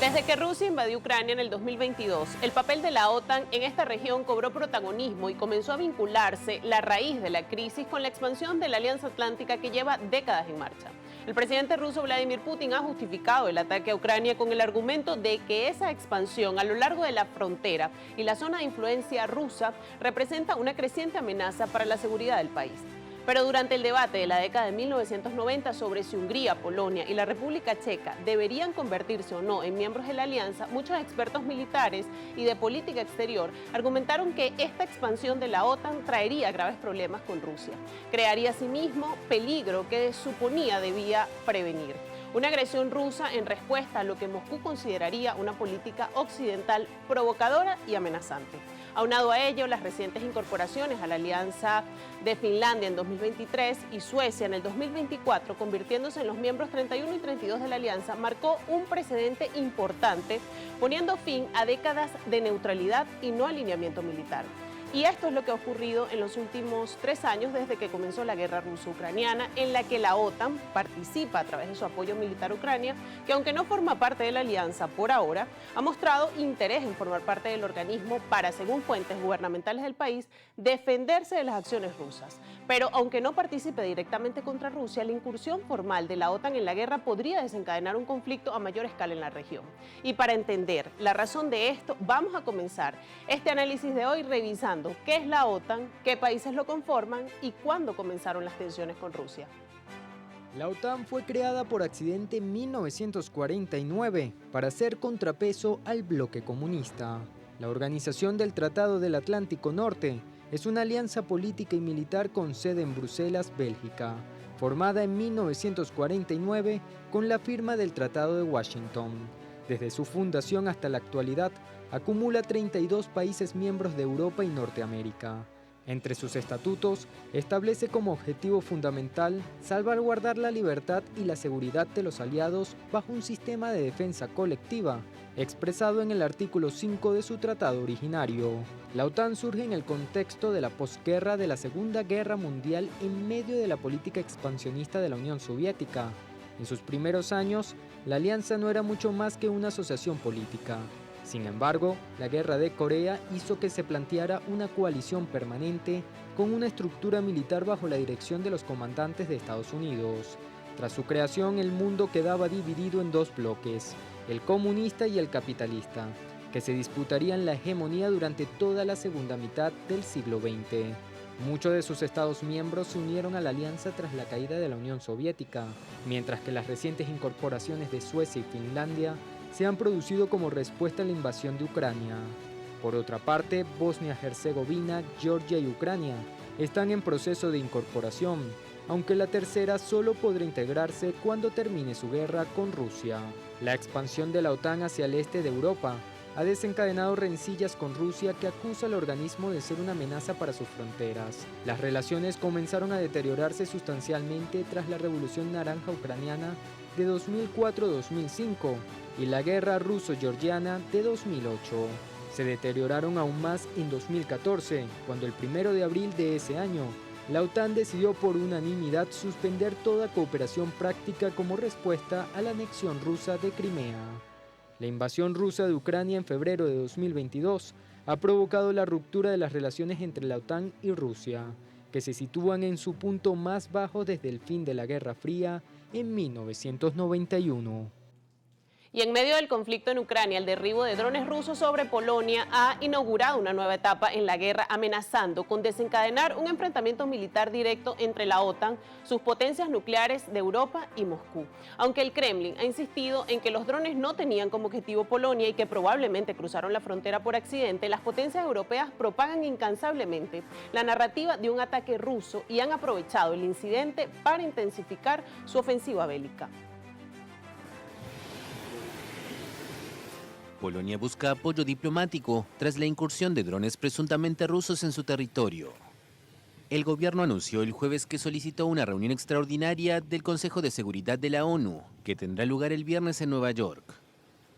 Desde que Rusia invadió Ucrania en el 2022, el papel de la OTAN en esta región cobró protagonismo y comenzó a vincularse la raíz de la crisis con la expansión de la Alianza Atlántica que lleva décadas en marcha. El presidente ruso Vladimir Putin ha justificado el ataque a Ucrania con el argumento de que esa expansión a lo largo de la frontera y la zona de influencia rusa representa una creciente amenaza para la seguridad del país. Pero durante el debate de la década de 1990 sobre si Hungría, Polonia y la República Checa deberían convertirse o no en miembros de la alianza, muchos expertos militares y de política exterior argumentaron que esta expansión de la OTAN traería graves problemas con Rusia. Crearía asimismo peligro que suponía debía prevenir. Una agresión rusa en respuesta a lo que Moscú consideraría una política occidental provocadora y amenazante. Aunado a ello, las recientes incorporaciones a la alianza de Finlandia en 2023 y Suecia en el 2024, convirtiéndose en los miembros 31 y 32 de la alianza, marcó un precedente importante, poniendo fin a décadas de neutralidad y no alineamiento militar. Y esto es lo que ha ocurrido en los últimos 3 años desde que comenzó la guerra ruso-ucraniana, en la que la OTAN participa a través de su apoyo militar a Ucrania, que aunque no forma parte de la alianza por ahora, ha mostrado interés en formar parte del organismo para, según fuentes gubernamentales del país, defenderse de las acciones rusas. Pero aunque no participe directamente contra Rusia, la incursión formal de la OTAN en la guerra podría desencadenar un conflicto a mayor escala en la región. Y para entender la razón de esto, vamos a comenzar este análisis de hoy revisando qué es la OTAN, qué países lo conforman y cuándo comenzaron las tensiones con Rusia. La OTAN fue creada por accidente en 1949 para hacer contrapeso al bloque comunista. La Organización del Tratado del Atlántico Norte es una alianza política y militar con sede en Bruselas, Bélgica, formada en 1949 con la firma del Tratado de Washington. Desde su fundación hasta la actualidad, acumula 32 países miembros de Europa y Norteamérica. Entre sus estatutos, establece como objetivo fundamental salvaguardar la libertad y la seguridad de los aliados bajo un sistema de defensa colectiva, expresado en el artículo 5 de su tratado originario. La OTAN surge en el contexto de la posguerra de la Segunda Guerra Mundial en medio de la política expansionista de la Unión Soviética. En sus primeros años, la alianza no era mucho más que una asociación política. Sin embargo, la guerra de Corea hizo que se planteara una coalición permanente con una estructura militar bajo la dirección de los comandantes de Estados Unidos. Tras su creación, el mundo quedaba dividido en 2 bloques, el comunista y el capitalista, que se disputarían la hegemonía durante toda la segunda mitad del siglo XX. Muchos de sus estados miembros se unieron a la alianza tras la caída de la Unión Soviética, mientras que las recientes incorporaciones de Suecia y Finlandia se han producido como respuesta a la invasión de Ucrania. Por otra parte, Bosnia-Herzegovina, Georgia y Ucrania están en proceso de incorporación, aunque la tercera solo podrá integrarse cuando termine su guerra con Rusia. La expansión de la OTAN hacia el este de Europa ha desencadenado rencillas con Rusia, que acusa al organismo de ser una amenaza para sus fronteras. Las relaciones comenzaron a deteriorarse sustancialmente tras la Revolución Naranja Ucraniana de 2004-2005 y la Guerra Ruso-Georgiana de 2008. Se deterioraron aún más en 2014, cuando el 1 de abril de ese año, la OTAN decidió por unanimidad suspender toda cooperación práctica como respuesta a la anexión rusa de Crimea. La invasión rusa de Ucrania en febrero de 2022 ha provocado la ruptura de las relaciones entre la OTAN y Rusia, que se sitúan en su punto más bajo desde el fin de la Guerra Fría en 1991. Y en medio del conflicto en Ucrania, el derribo de drones rusos sobre Polonia ha inaugurado una nueva etapa en la guerra, amenazando con desencadenar un enfrentamiento militar directo entre la OTAN, sus potencias nucleares de Europa y Moscú. Aunque el Kremlin ha insistido en que los drones no tenían como objetivo Polonia y que probablemente cruzaron la frontera por accidente, las potencias europeas propagan incansablemente la narrativa de un ataque ruso y han aprovechado el incidente para intensificar su ofensiva bélica. Polonia busca apoyo diplomático tras la incursión de drones presuntamente rusos en su territorio. El gobierno anunció el jueves que solicitó una reunión extraordinaria del Consejo de Seguridad de la ONU, que tendrá lugar el viernes en Nueva York.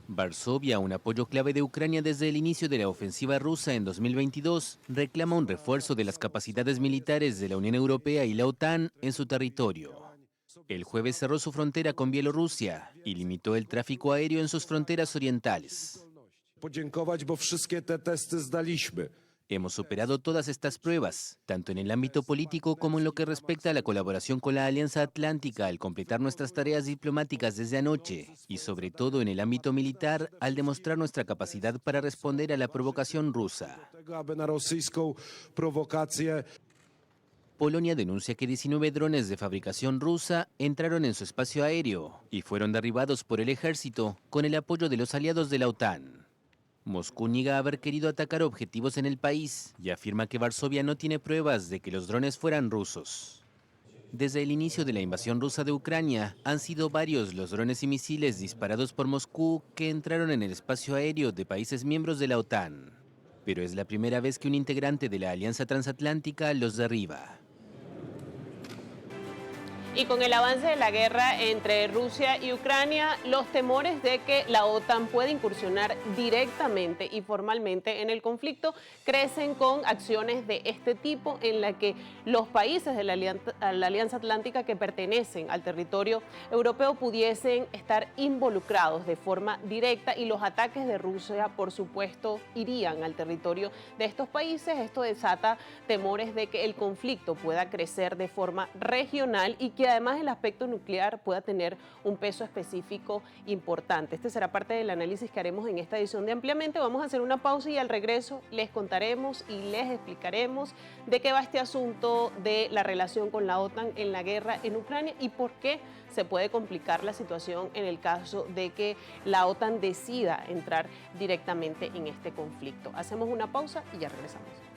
Varsovia, un apoyo clave de Ucrania desde el inicio de la ofensiva rusa en 2022, reclama un refuerzo de las capacidades militares de la Unión Europea y la OTAN en su territorio. El jueves cerró su frontera con Bielorrusia y limitó el tráfico aéreo en sus fronteras orientales. Podziękować, bo wszystkie te testy zdaliśmy. Hemos superado todas estas pruebas, tanto en el ámbito político como en lo que respecta a la colaboración con la Alianza Atlántica al completar nuestras tareas diplomáticas desde anoche, y sobre todo en el ámbito militar al demostrar nuestra capacidad para responder a la provocación rusa. Aby na rosyjską prowokację. Polonia denuncia que 19 drones de fabricación rusa entraron en su espacio aéreo y fueron derribados por el ejército con el apoyo de los aliados de la OTAN. Moscú niega haber querido atacar objetivos en el país y afirma que Varsovia no tiene pruebas de que los drones fueran rusos. Desde el inicio de la invasión rusa de Ucrania, han sido varios los drones y misiles disparados por Moscú que entraron en el espacio aéreo de países miembros de la OTAN. Pero es la primera vez que un integrante de la Alianza Transatlántica los derriba. Y con el avance de la guerra entre Rusia y Ucrania, los temores de que la OTAN pueda incursionar directamente y formalmente en el conflicto crecen con acciones de este tipo en la que los países de la Alianza Atlántica que pertenecen al territorio europeo pudiesen estar involucrados de forma directa y los ataques de Rusia, por supuesto, irían al territorio de estos países. Esto desata temores de que el conflicto pueda crecer de forma regional y que además el aspecto nuclear pueda tener un peso específico importante. Este será parte del análisis que haremos en esta edición de Ampliamente. Vamos a hacer una pausa y al regreso les contaremos y les explicaremos de qué va este asunto de la relación con la OTAN en la guerra en Ucrania y por qué se puede complicar la situación en el caso de que la OTAN decida entrar directamente en este conflicto. Hacemos una pausa y ya regresamos.